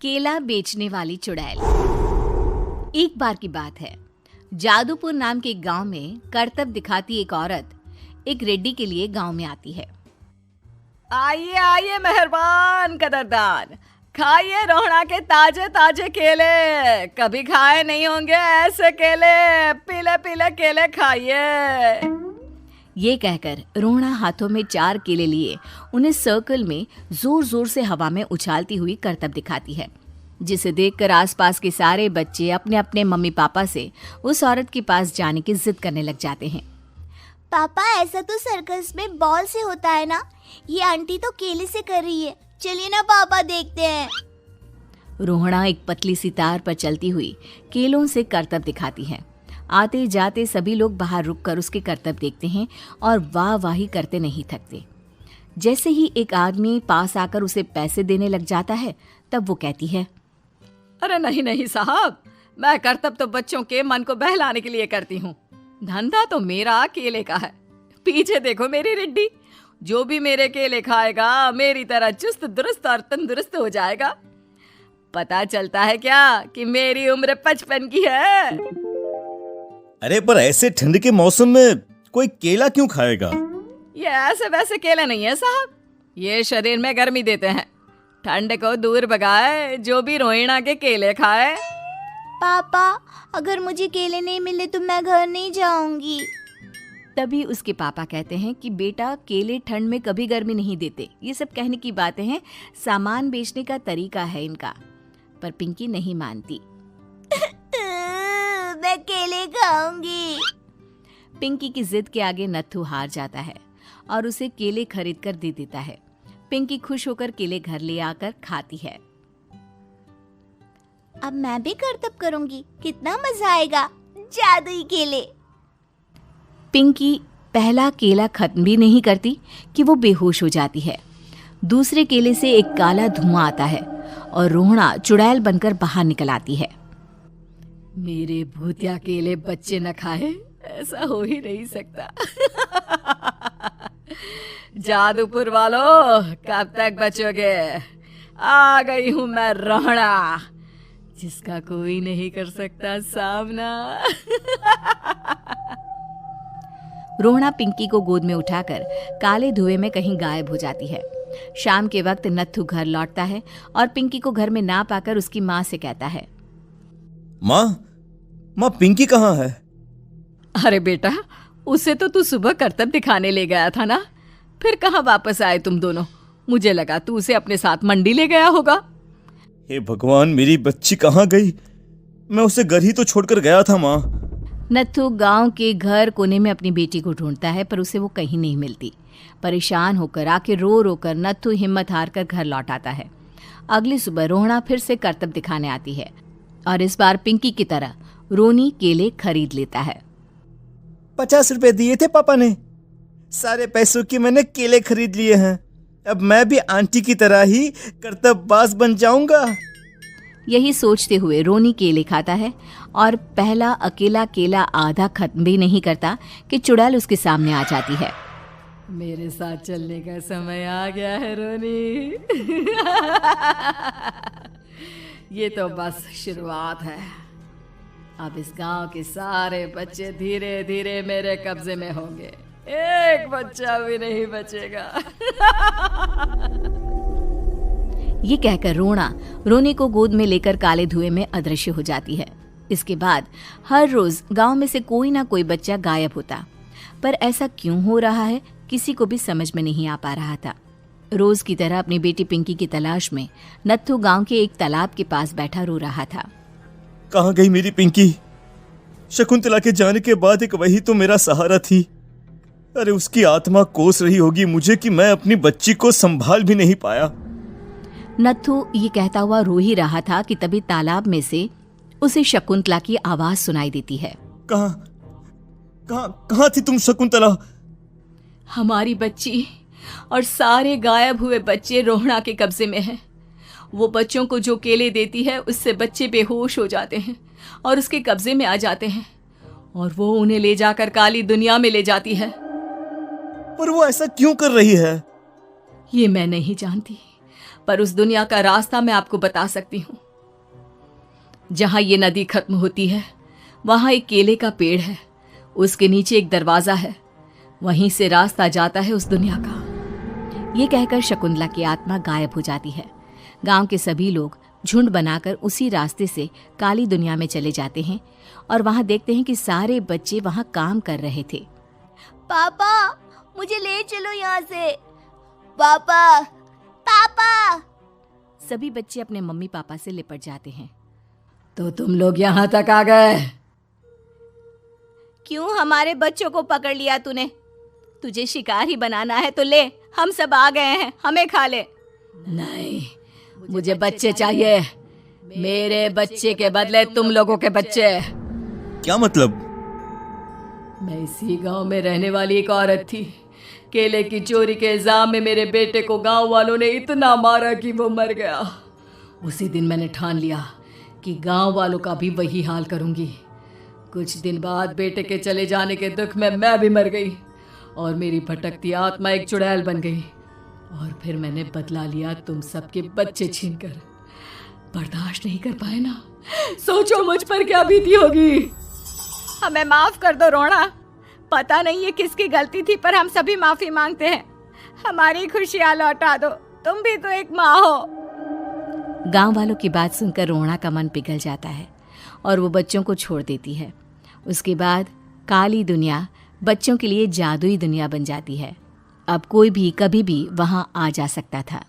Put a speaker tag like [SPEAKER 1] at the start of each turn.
[SPEAKER 1] केला बेचने वाली चुड़ैल। एक बार की बात है, जादूपुर नाम के एक गांव में करतब दिखाती एक औरत एक रेड्डी के लिए गांव में आती है।
[SPEAKER 2] आइए आइए मेहरबान कदरदान, खाइए रोहड़ा के ताजे ताजे केले। कभी खाए नहीं होंगे ऐसे केले, पीले पीले केले खाइए।
[SPEAKER 1] ये कहकर रोहड़ा हाथों में 4 केले लिए उन्हें सर्कल में जोर जोर से हवा में उछालती हुई करतब दिखाती है, जिसे देखकर आसपास के सारे बच्चे अपने अपने मम्मी पापा से उस औरत के पास जाने की जिद करने लग जाते हैं।
[SPEAKER 3] पापा, ऐसा तो सर्कस में बॉल से होता है ना, ये आंटी तो केले से कर रही है। चलिए ना पापा, देखते हैं।
[SPEAKER 1] रोहड़ा एक पतली सी तार पर चलती हुई केलों से करतब दिखाती है। आते जाते सभी लोग बाहर रुककर उसके करतब देखते हैं और वाह वाही करते नहीं थकते। जैसे ही एक आदमी पास आकर उसे पैसे देने लग जाता है, तब वो कहती है,
[SPEAKER 2] अरे नहीं नहीं साहब, मैं करतब तो बच्चों के मन को बहलाने के लिए करती हूँ। धंधा तो मेरा केले का है। पीछे देखो मेरी रिड्डी, जो भी मेरे केले खाएगा मेरी तरह चुस्त दुरुस्त और तंदुरुस्त हो जाएगा। पता चलता है क्या कि मेरी उम्र 55 की है।
[SPEAKER 4] अरे पर ऐसे ठंड के मौसम में कोई केला क्यों खाएगा?
[SPEAKER 2] ये ऐसे वैसे केले नहीं है साहब, ये शरीर में गर्मी देते हैं। ठंड को दूर भगाए जो भी रोहिणा के केले खाए।
[SPEAKER 3] पापा, अगर मुझे केले नहीं मिले तो मैं घर नहीं जाऊंगी।
[SPEAKER 1] तभी उसके पापा कहते हैं कि बेटा, केले ठंड में कभी गर्मी नहीं देते। ये सब कहने की बातें हैं, सामान बेचने का तरीका है इनका। पर पिंकी नहीं मानती।
[SPEAKER 3] मैं केले खाऊंगी।
[SPEAKER 1] पिंकी की जिद के आगे नत्थू हार जाता है और उसे केले खरीद कर दे देता है। पिंकी खुश होकर केले घर ले आकर खाती है।
[SPEAKER 3] अब मैं भी करतब करूंगी, कितना मजा आएगा। जादुई केले।
[SPEAKER 1] पिंकी पहला केला खत्म भी नहीं करती कि वो बेहोश हो जाती है। दूसरे केले से एक काला धुआं आता है और रोहड़ा चुड़ैल बनकर बाहर निकल आती है।
[SPEAKER 2] मेरे भूतिया केले बच्चे न खाए, ऐसा हो ही नहीं सकता। जादूपुर वालों, कब तक बचोगे? आ गई हूं मैं रोहड़ा, जिसका कोई नहीं कर सकता सामना।
[SPEAKER 1] रोहड़ा पिंकी को गोद में उठाकर काले धुएं में कहीं गायब हो जाती है। शाम के वक्त नत्थू घर लौटता है और पिंकी को घर में ना पाकर उसकी माँ से कहता है,
[SPEAKER 4] माँ पिंकी कहाँ है?
[SPEAKER 2] अरे बेटा, उसे तो तू सुबह करतब दिखाने ले गया था ना, फिर कहाँ वापस आए तुम दोनों? मुझे लगा तू उसे अपने साथ मंडी ले गया होगा।
[SPEAKER 4] हे भगवान, मेरी बच्ची कहाँ गई? मैं उसे घर ही तो छोड़कर गया था माँ।
[SPEAKER 1] नत्थू गांव के घर कोने में अपनी बेटी को ढूंढता है, पर उसे वो कहीं नहीं मिलती। परेशान होकर आके रो रो कर नत्थू हिम्मत हार कर घर लौट आता है। अगली सुबह रोहड़ा फिर से करतब दिखाने आती है और इस बार पिंकी की तरह रोनी केले खरीद लेता है।
[SPEAKER 4] 50 रुपए दिए थे पापा ने, सारे पैसों के मैंने केले खरीद लिए हैं। अब मैं भी आंटी की तरह ही करतबबाज बन जाऊंगा।
[SPEAKER 1] यही सोचते हुए रोनी केले खाता है और पहला अकेला केला आधा खत्म भी नहीं करता कि चुड़ैल उसके सामने आ जाती है।
[SPEAKER 2] मेरे साथ चलने का समय आ गया है रोनी। ये तो बस शुरुआत है। अब इस गांव के सारे बच्चे धीरे धीरे मेरे कब्जे में होंगे, एक बच्चा भी नहीं बचेगा।
[SPEAKER 1] ये कहकर रोना रोनी को गोद में लेकर काले धुएं में अदृश्य हो जाती है। इसके बाद हर रोज गांव में से कोई ना कोई बच्चा गायब होता, पर ऐसा क्यों हो रहा है किसी को भी समझ में नहीं आ पा रहा था। रोज की तरह अपनी बेटी पिंकी की तलाश में नत्थू गांव के एक तालाब के पास बैठा रो रहा था।
[SPEAKER 4] कहाँ गई मेरी पिंकी? शकुंतला के जाने के बाद एक वही तो मेरा सहारा थी। अरे उसकी आत्मा कोस रही होगी मुझे कि मैं अपनी बच्ची को संभाल भी नहीं पाया।
[SPEAKER 1] नत्थू ये कहता हुआ रो ही रहा था कि तभी तालाब में से उसे शकुंतला की आवाज सुनाई देती है।
[SPEAKER 4] कहाँ थी तुम शकुंतला?
[SPEAKER 2] हमारी बच्ची और सारे गायब हुए बच्चे रोहड़ा के कब्जे में हैं। वो बच्चों को जो केले देती है उससे बच्चे बेहोश हो जाते हैं और उसके कब्जे में आ जाते हैं और वो उन्हें ले जाकर काली दुनिया में ले जाती है।
[SPEAKER 4] पर वो ऐसा क्यों कर रही है?
[SPEAKER 2] ये मैं नहीं जानती, पर उस दुनिया का रास्ता मैं आपको बता सकती हूँ। जहां ये नदी खत्म होती है वहां एक केले का पेड़ है, उसके नीचे एक दरवाजा है, वहीं से रास्ता जाता है उस दुनिया का।
[SPEAKER 1] ये कहकर शकुंतला की आत्मा गायब हो जाती है। गांव के सभी लोग झुंड बनाकर उसी रास्ते से काली दुनिया में चले जाते हैं और वहां देखते हैं कि सारे बच्चे वहां काम कर रहे थे।
[SPEAKER 3] पापा मुझे ले चलो यहाँ से। पापा पापा।
[SPEAKER 1] सभी बच्चे अपने मम्मी पापा से लिपट जाते हैं।
[SPEAKER 2] तो तुम लोग यहाँ तक आ गए?
[SPEAKER 1] क्यों हमारे बच्चों को पकड़ लिया तूने? तुझे शिकार ही बनाना है तो ले, हम सब आ गए हैं, हमें खा ले।
[SPEAKER 2] नहीं, मुझे बच्चे चाहिए, मेरे बच्चे के बदले तुम लोगों के बच्चे।
[SPEAKER 4] क्या मतलब?
[SPEAKER 2] मैं इसी गांव में रहने वाली एक औरत थी। केले की चोरी के इल्जाम में मेरे बेटे को गांव वालों ने इतना मारा कि वो मर गया। उसी दिन मैंने ठान लिया कि गांव वालों का भी वही हाल करूंगी। कुछ दिन बाद बेटे के चले जाने के दुख में मैं भी मर गई और मेरी भटकती आत्मा एक चुड़ैल बन गई। और फिर मैंने बदला लिया तुम सबके बच्चे छीनकर। बर्दाश्त नहीं कर पाए ना, सोचो मुझ पर क्या बीती होगी।
[SPEAKER 1] हमें माफ कर दो रोना, पता नहीं ये किसकी गलती थी पर हम सभी माफी मांगते हैं। हमारी खुशियां लौटा दो, तुम भी तो एक माँ हो। गांव वालों की बात सुनकर रोना का मन पिघल जाता है और वो बच्चों को छोड़ देती है। उसके बाद काली दुनिया बच्चों के लिए जादुई दुनिया बन जाती है। अब कोई भी कभी भी वहां आ जा सकता था।